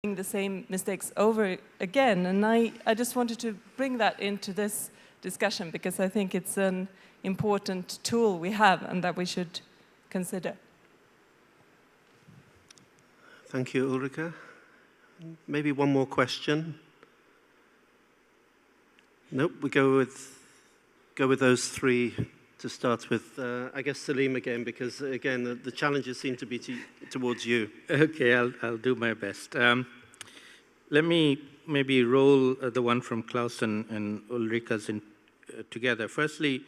the same mistakes over again. And I just wanted to bring that into this discussion because I think it's an important tool we have and that we should consider. Thank you, Ulrika. Maybe one more question. Nope, we go with those three to start with. I guess Salim again, because again the challenges seem to be towards you. Okay, I'll do my best. Let me maybe roll the one from Klaus and Ulrika's together. Firstly,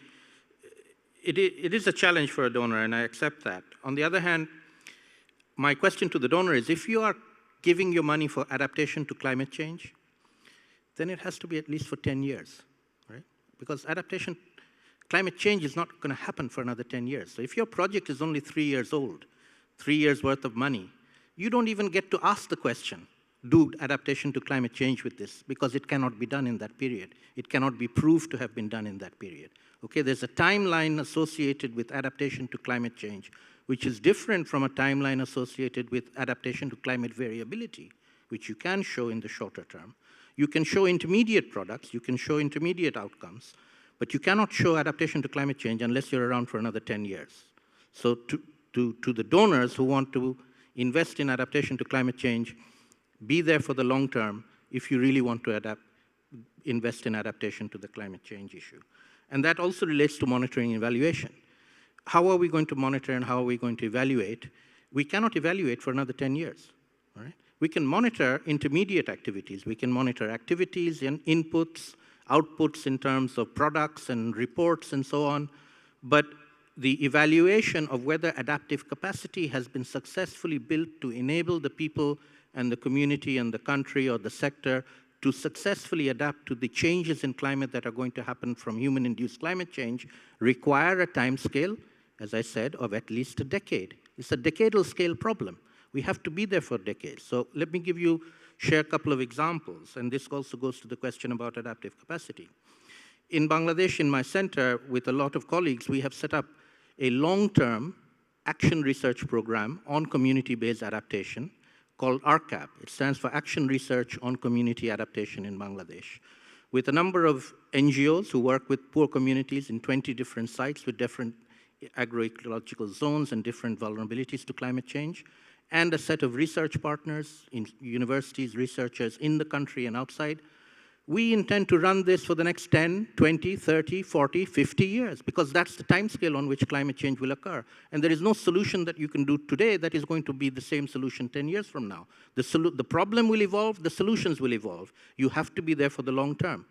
it is a challenge for a donor, and I accept that. On the other hand, my question to the donor is, if you are giving your money for adaptation to climate change, then it has to be at least for 10 years, right? Because climate change is not going to happen for another 10 years. So if your project is only 3 years old, 3 years worth of money, you don't even get to ask the question, do adaptation to climate change with this, because it cannot be done in that period. It cannot be proved to have been done in that period. Okay, there's a timeline associated with adaptation to climate change, which is different from a timeline associated with adaptation to climate variability, which you can show in the shorter term. You can show intermediate products, you can show intermediate outcomes, but you cannot show adaptation to climate change unless you're around for another 10 years. So to the donors who want to invest in adaptation to climate change, be there for the long term if you really want to invest in adaptation to the climate change issue. And that also relates to monitoring and evaluation. How are we going to monitor and how are we going to evaluate? We cannot evaluate for another 10 years. All right? We can monitor intermediate activities. We can monitor activities and inputs, outputs in terms of products and reports and so on. But the evaluation of whether adaptive capacity has been successfully built to enable the people and the community and the country or the sector to successfully adapt to the changes in climate that are going to happen from human-induced climate change require a time scale, as I said, of at least a decade. It's a decadal scale problem. We have to be there for decades. So let me share a couple of examples, and this also goes to the question about adaptive capacity. In Bangladesh, in my center, with a lot of colleagues, we have set up a long-term action research program on community-based adaptation called RCAP. It stands for Action Research on Community Adaptation in Bangladesh, with a number of NGOs who work with poor communities in 20 different sites with different agroecological zones and different vulnerabilities to climate change, and a set of research partners in universities, researchers in the country and outside. We intend to run this for the next 10, 20, 30, 40, 50 years, because that's the time scale on which climate change will occur. And there is no solution that you can do today that is going to be the same solution 10 years from now. The problem will evolve, the solutions will evolve. You have to be there for the long term.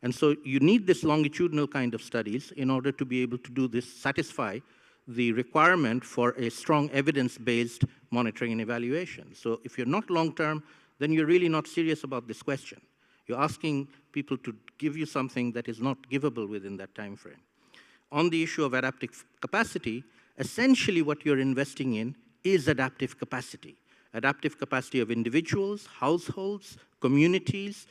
And so you need this longitudinal kind of studies in order to be able to do this, satisfy the requirement for a strong evidence-based monitoring and evaluation. So if you're not long-term, then you're really not serious about this question. You're asking people to give you something that is not givable within that time frame. On the issue of adaptive capacity, essentially what you're investing in is adaptive capacity. Adaptive capacity of individuals, households, communities,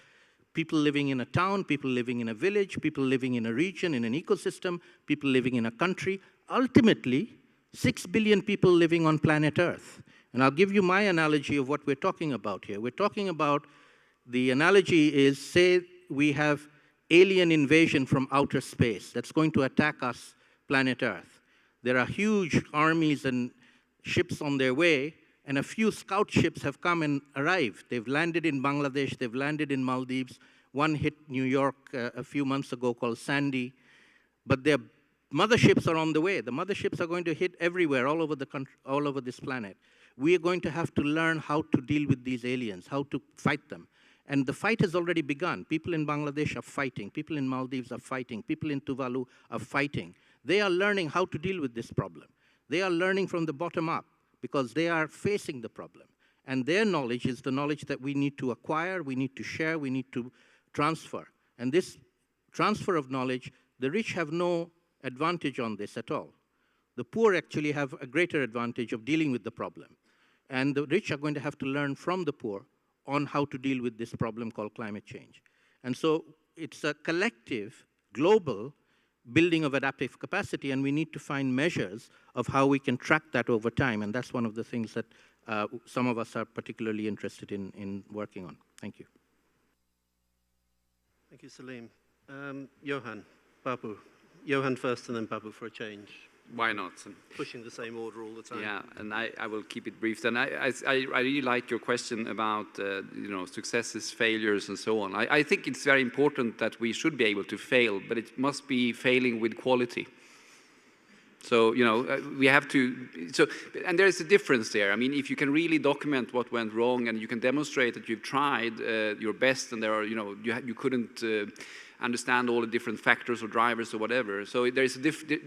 people living in a town, people living in a village, people living in a region, in an ecosystem, people living in a country. Ultimately, 6 billion people living on planet Earth. And I'll give you my analogy of what we're talking about here. We're talking about, the analogy is, say we have alien invasion from outer space that's going to attack us, planet Earth. There are huge armies and ships on their way, and a few scout ships have come and arrived. They've landed in Bangladesh, they've landed in Maldives. One hit New York a few months ago called Sandy. But their motherships are on the way. The motherships are going to hit everywhere, all over the country, all over this planet. We are going to have to learn how to deal with these aliens, how to fight them. And the fight has already begun. People in Bangladesh are fighting. People in Maldives are fighting. People in Tuvalu are fighting. They are learning how to deal with this problem. They are learning from the bottom up because they are facing the problem. And their knowledge is the knowledge that we need to acquire, we need to share, we need to transfer. And this transfer of knowledge, the rich have no advantage on this at all. The poor actually have a greater advantage of dealing with the problem. And the rich are going to have to learn from the poor on how to deal with this problem called climate change. And so it's a collective, global building of adaptive capacity, and we need to find measures of how we can track that over time, and that's one of the things that some of us are particularly interested in working on. Thank you. Thank you, Salim. Johan, Babu. Johan first and then Babu for a change. Why not? Pushing the same order all the time. Yeah, and I will keep it brief. Then I really like your question about successes, failures, and so on. I think it's very important that we should be able to fail, but it must be failing with quality. So we have to. And there is a difference there. I mean, if you can really document what went wrong and you can demonstrate that you've tried your best, and there are you couldn't understand all the different factors or drivers or whatever. So there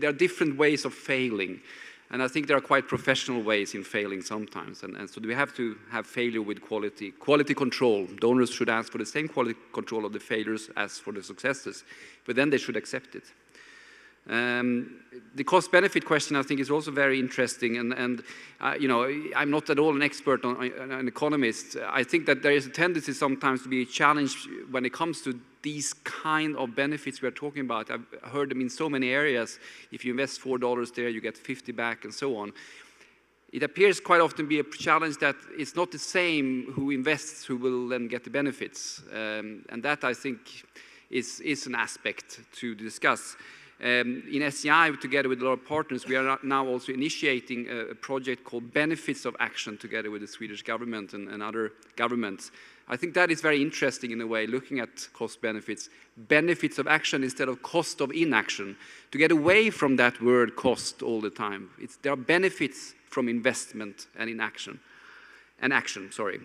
are different ways of failing. And I think there are quite professional ways in failing sometimes. And so we have to have failure with quality. Quality control. Donors should ask for the same quality control of the failures as for the successes. But then they should accept it. The cost-benefit question, I think, is also very interesting, and I'm not at all an expert an economist. I think that there is a tendency sometimes to be a challenge when it comes to these kind of benefits we are talking about. I've heard them in so many areas. If you invest $4 there, you get 50 back, and so on. It appears quite often to be a challenge that it's not the same who invests who will then get the benefits, and that, I think, is an aspect to discuss. In SCI, together with a lot of partners, we are now also initiating a project called Benefits of Action together with the Swedish government and other governments. I think that is very interesting in a way, looking at cost benefits, benefits of action instead of cost of inaction, to get away from that word cost all the time. There are benefits from investment and inaction, and action, sorry.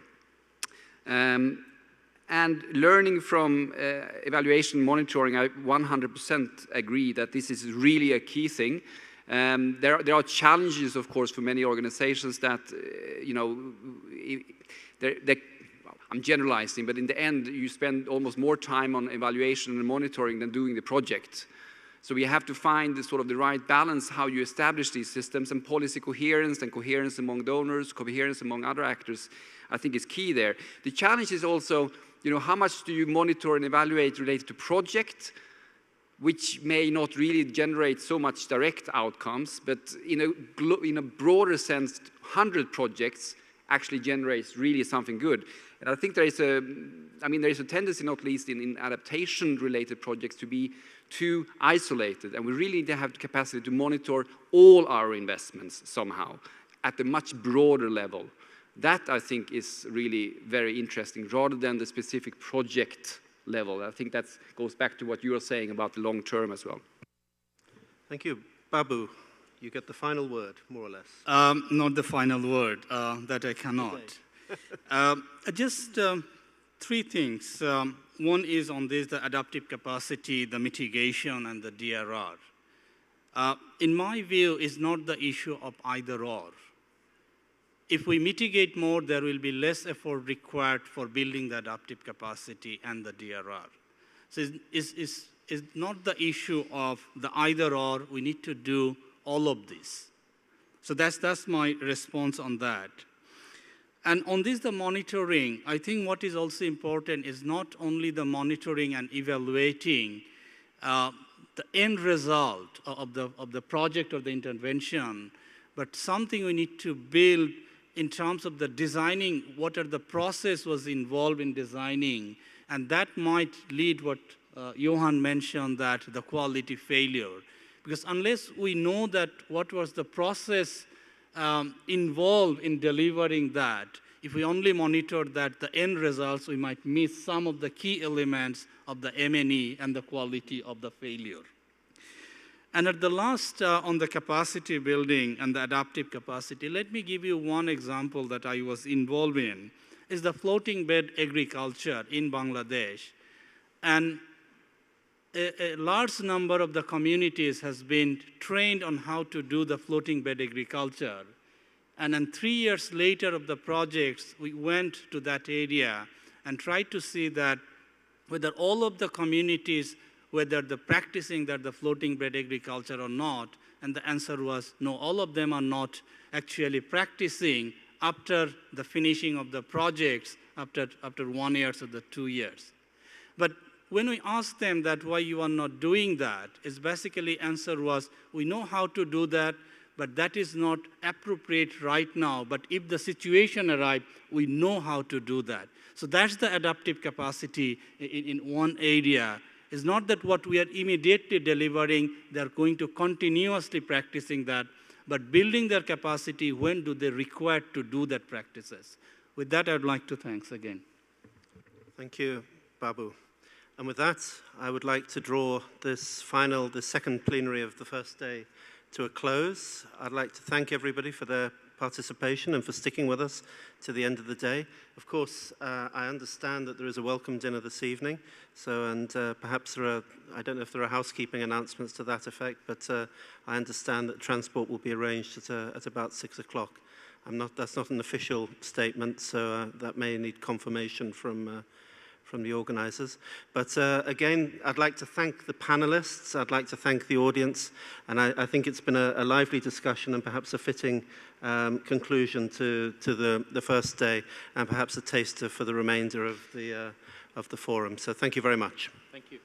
And learning from evaluation monitoring, I 100% agree that this is really a key thing. There are challenges, of course, for many organizations that, I'm generalizing, but in the end, you spend almost more time on evaluation and monitoring than doing the project. So we have to find the right balance, how you establish these systems, and policy coherence and coherence among donors, coherence among other actors, I think is key there. The challenge is also, how much do you monitor and evaluate related to project, which may not really generate so much direct outcomes, but in a broader sense, 100 projects actually generates really something good. And I think there is a tendency, not least in adaptation-related projects, to be too isolated, and we really need to have the capacity to monitor all our investments somehow at a much broader level. That, I think, is really very interesting, rather than the specific project level. I think that goes back to what you were saying about the long term as well. Thank you. Babu, you get the final word, more or less. Not the final word, that I cannot. Just three things. One is on this, the adaptive capacity, the mitigation, and the DRR. In my view, it's not the issue of either or. If we mitigate more, there will be less effort required for building the adaptive capacity and the DRR. So it's not the issue of the either or, we need to do all of this. So that's my response on that. And on this, the monitoring, I think what is also important is not only the monitoring and evaluating the end result of the project or the intervention, but something we need to build in terms of the designing, what are the process was involved in designing, and that might lead what Johan mentioned, that the quality failure. Because unless we know that what was the process involved in delivering that, if we only monitor that the end results, we might miss some of the key elements of the M&E and the quality of the failure. And at the last, on the capacity building and the adaptive capacity, let me give you one example that I was involved in, is the floating bed agriculture in Bangladesh. And a large number of the communities has been trained on how to do the floating bed agriculture. And then 3 years later of the projects, we went to that area and tried to see that whether all of the communities, whether they're practicing that the floating bed agriculture or not, and the answer was no, all of them are not actually practicing after the finishing of the projects, after 1 year or the 2 years. But when we asked them that why you are not doing that, is basically answer was, we know how to do that, but that is not appropriate right now. But if the situation arrives, we know how to do that. So that's the adaptive capacity in one area. It's not that what we are immediately delivering, they're going to continuously practicing that, but building their capacity, when do they require to do that practices? With that, I'd like to thanks again. Thank you, Babu. And with that, I would like to draw the second plenary of the first day to a close. I'd like to thank everybody for their participation and for sticking with us to the end of the day. Of course, I understand that there is a welcome dinner this evening, and perhaps I don't know if there are housekeeping announcements to that effect, but I understand that transport will be arranged at about 6 o'clock. That's not an official statement, so that may need confirmation from the organisers. But again, I'd like to thank the panelists, I'd like to thank the audience, and I think it's been a lively discussion and perhaps a fitting conclusion to the first day, and perhaps a taster for the remainder of the forum. So thank you very much. Thank you.